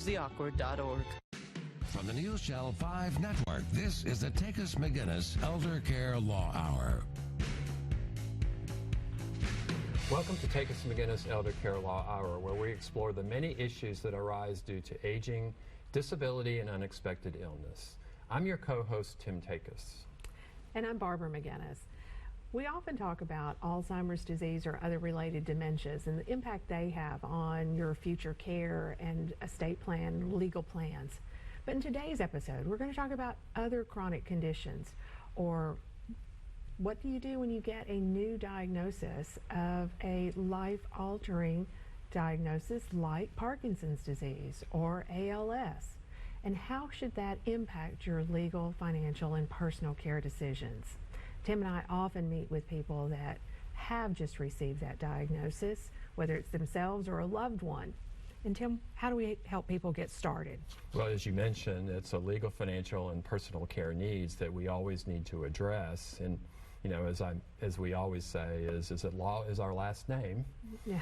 theawkward.org. From the News Channel 5 Network, this is the Takacs McGinnis Elder Care Law Hour. Welcome to Takacs McGinnis Elder Care Law Hour, where we explore the many issues that arise due to aging, disability, and unexpected illness. I'm your co-host, Tim Takacs. And I'm Barbara McGinnis. We often talk about Alzheimer's disease or other related dementias and the impact they have on your future care and estate plan, legal plans. But in today's episode, we're going to talk about other chronic conditions, or what do you do when you get a new diagnosis of a life-altering diagnosis like Parkinson's disease or ALS, and how should that impact your legal, financial, and personal care decisions? Tim and I often meet with people that have just received that diagnosis, whether it's themselves or a loved one. And Tim, how do we help people get started? Well, as you mentioned, it's a legal, financial, and personal care needs that we always need to address. And you know, as we always say, is that law is our last name. Yeah.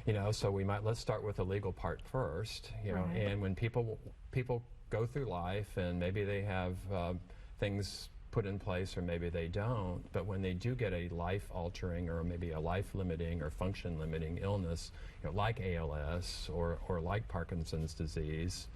You know, so let's start with the legal part first. You know, right. And when people go through life, and maybe they have things put in place, or maybe they don't, but when they do get a life-altering or maybe a life-limiting or function-limiting illness, you know, like ALS or like Parkinson's disease,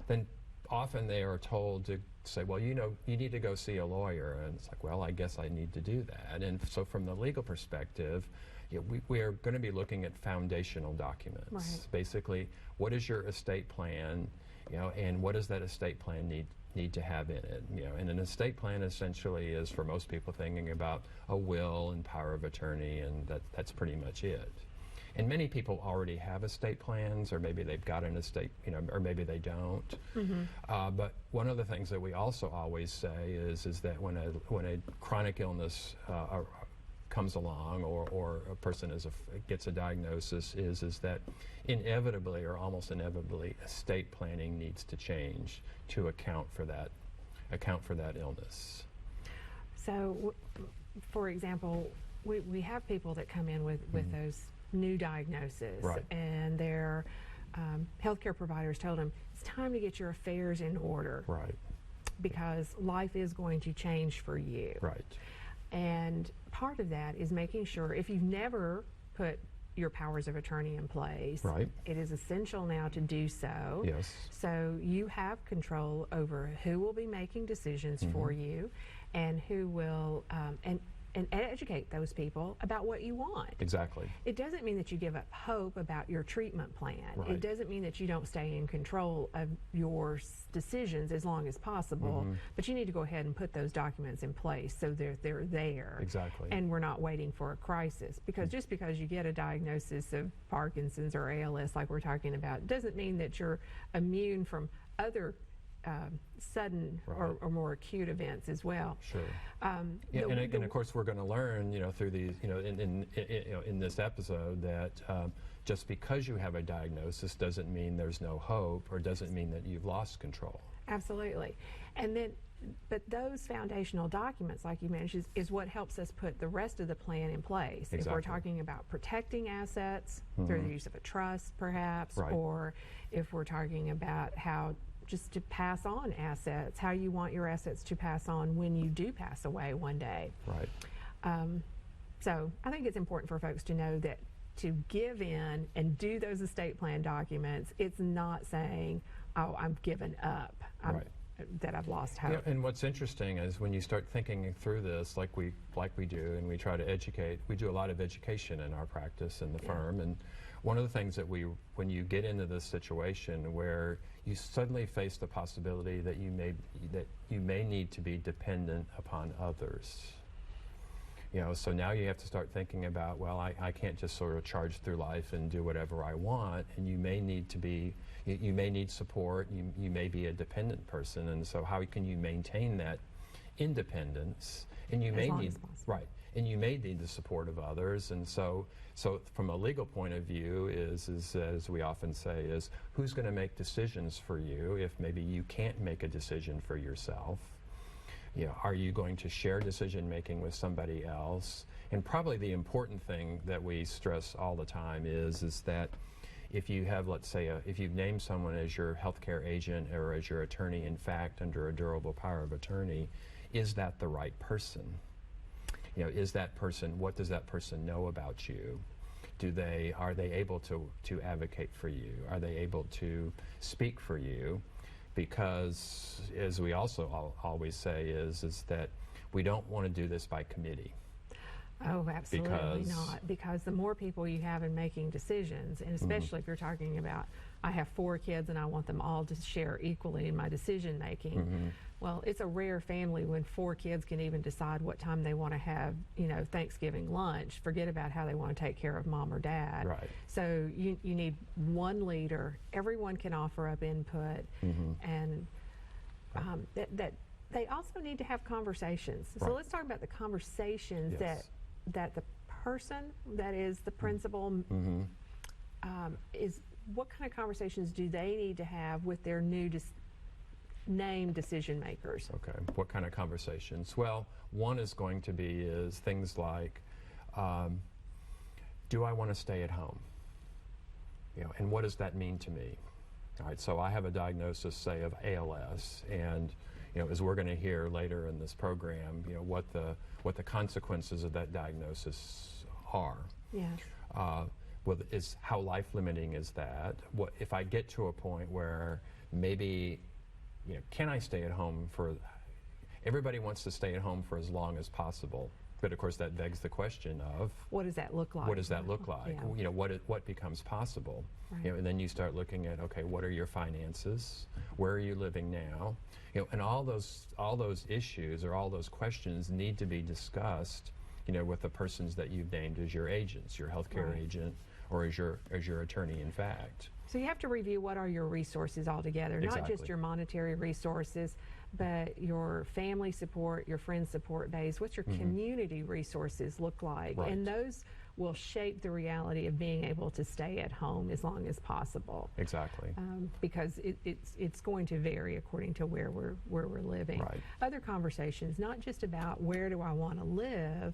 then often they are told to say, well, you know, you need to go see a lawyer. And it's like, well, I guess I need to do that. And so from the legal perspective, you know, we are going to be looking at foundational documents. Right. Basically, what is your estate plan, you know, and what does that estate plan need to have in it? You know, and an estate plan essentially is, for most people, thinking about a will and power of attorney, and that's pretty much it. And many people already have estate plans, or maybe they've got an estate, you know, or maybe they don't. Mm-hmm. But one of the things that we also always say is that when a chronic illness comes along, or a person gets a diagnosis, is that inevitably or almost inevitably estate planning needs to change to account for that illness. So, for example, we have people that come in with those new diagnosis, right. And their healthcare providers told them it's time to get your affairs in order, right? Because life is going to change for you, right? And part of that is making sure, if you've never put your powers of attorney in place, right, it is essential now to do so. Yes. So you have control over who will be making decisions mm-hmm. for you, and who will and educate those people about what you want. Exactly. It doesn't mean that you give up hope about your treatment plan. Right. It doesn't mean that you don't stay in control of your decisions as long as possible, mm-hmm. but you need to go ahead and put those documents in place so they're there. Exactly. And we're not waiting for a crisis, because just because you get a diagnosis of Parkinson's or ALS like we're talking about doesn't mean that you're immune from other sudden right. or more acute events as well. Sure. And of course, we're going to learn, you know, through these, you know, in this episode, that just because you have a diagnosis doesn't mean there's no hope, or doesn't mean that you've lost control. Absolutely. And then, but those foundational documents, like you mentioned, is what helps us put the rest of the plan in place. Exactly. If we're talking about protecting assets mm-hmm. through the use of a trust, perhaps, right. or if we're talking about how just to pass on assets, how you want your assets to pass on when you do pass away one day. Right. So I think it's important for folks to know that to give in and do those estate plan documents, it's not saying, oh, I'm given up, right. that I've lost hope. Yeah, and what's interesting is when you start thinking through this, like we do, and we try to educate, we do a lot of education in our practice in the yeah. firm, and one of the things that when you get into this situation where you suddenly face the possibility that you may need to be dependent upon others. You know, so now you have to start thinking about, well, I can't just sort of charge through life and do whatever I want, and you may need to be, you may need support, you may be a dependent person, and so how can you maintain that independence? And you may need, right, and you may need the support of others, and so from a legal point of view is as we often say, is who's going to make decisions for you if maybe you can't make a decision for yourself? You know, are you going to share decision making with somebody else? And probably the important thing that we stress all the time is that if you have, let's say, if you've named someone as your healthcare agent or as your attorney in fact under a durable power of attorney, is that the right person? You know, is that person, what does that person know about you? Are they able to advocate for you? Are they able to speak for you? Because, as we also always say, is that we don't want to do this by committee. Oh, absolutely not. Because the more people you have in making decisions, and especially if you're talking about, I have 4 kids and I want them all to share equally in my decision making. Well, it's a rare family when 4 kids can even decide what time they want to have, you know, Thanksgiving lunch. Forget about how they want to take care of mom or dad. Right. So you need one leader. Everyone can offer up input, and that they also need to have conversations. So let's talk about the conversations that the person that is the principal is. What kind of conversations do they need to have with their new named decision makers? Okay, what kind of conversations? Well, one is going to be things like, do I want to stay at home? You know, and what does that mean to me? All right, so I have a diagnosis, say, of ALS, and you know, as we're going to hear later in this program, you know, what the consequences of that diagnosis are. Yes. Well, how life limiting is that? What if I get to a point where maybe, you know, can I stay at home for? Everybody wants to stay at home for as long as possible, but of course that begs the question of what does that look like? What does that look like? Yeah. You know, what becomes possible? Right. You know, and then you start looking at, okay, what are your finances? Where are you living now? You know, and all those issues or all those questions need to be discussed, you know, with the persons that you've named as your agents, your healthcare agent, or as your attorney in fact. So you have to review what are your resources altogether, not just your monetary resources, but your family support, your friend support base. What's your community resources look like? Right. And those will shape the reality of being able to stay at home as long as possible. Exactly. Because it's going to vary according to where we're living. Right. Other conversations, not just about where do I want to live,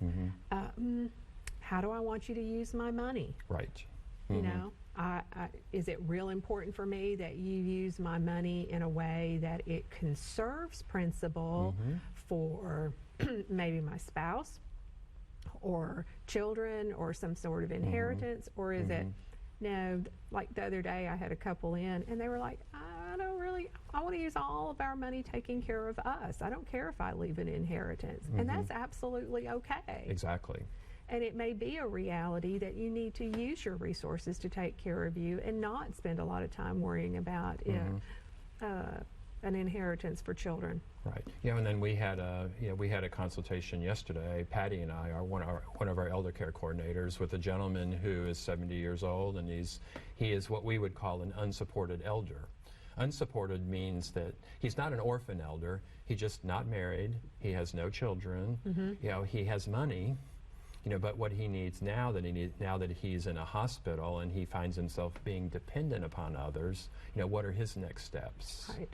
how do I want you to use my money? Right. You know, is it real important for me that you use my money in a way that it conserves principal for maybe my spouse or children or some sort of inheritance, or is it, no, like the other day I had a couple in and they were like, I want to use all of our money taking care of us. I don't care if I leave an inheritance. And that's absolutely okay. Exactly. And it may be a reality that you need to use your resources to take care of you and not spend a lot of time worrying about an inheritance for children. Right. You know, and then we had a consultation yesterday. Patty and I are one of our elder care coordinators with a gentleman who is 70 years old, and he is what we would call an unsupported elder. Unsupported means that he's not an orphan elder. He's just not married. He has no children. You know, he has money. You know, but what he needs now that he's in a hospital and he finds himself being dependent upon others, you know, what are his next steps? Right.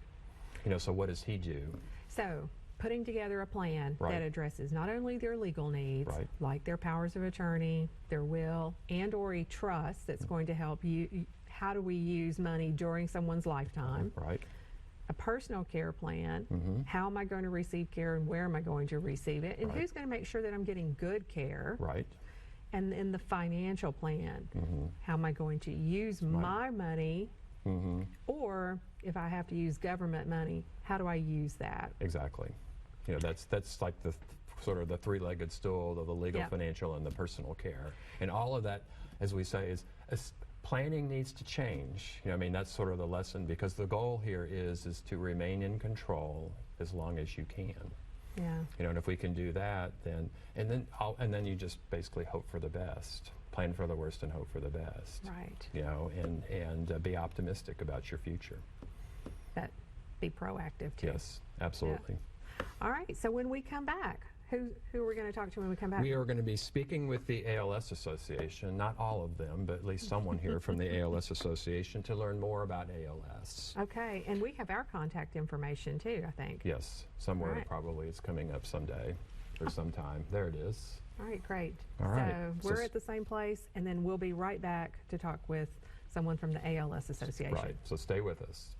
You know, so what does he do? So putting together a plan that addresses not only their legal needs, like their powers of attorney, their will, and or a trust that's going to help you. How do we use money during someone's lifetime? Right. A personal care plan, how am I going to receive care and where am I going to receive it, and who's going to make sure that I'm getting good care. Right. And then the financial plan, how am I going to use my money, or if I have to use government money, how do I use that? Exactly. You know, that's like the sort of the three-legged stool of the legal, financial, and the personal care. And all of that, as we say, is planning needs to change. You know, I mean, that's sort of the lesson, because the goal here is to remain in control as long as you can. Yeah. You know, and if we can do that, then then you just basically hope for the best, plan for the worst, and hope for the best. Right. You know, and be optimistic about your future. But be proactive too. Yes, absolutely. Yeah. All right. So when we come back, who are we going to talk to when we come back? We are going to be speaking with the ALS Association, not all of them, but at least someone here from the ALS Association to learn more about ALS. Okay, and we have our contact information too, I think. Yes, somewhere Right. probably it's coming up someday or sometime. There it is. All right, great. All right. So we're at the same place, and then we'll be right back to talk with someone from the ALS Association. Right, so stay with us.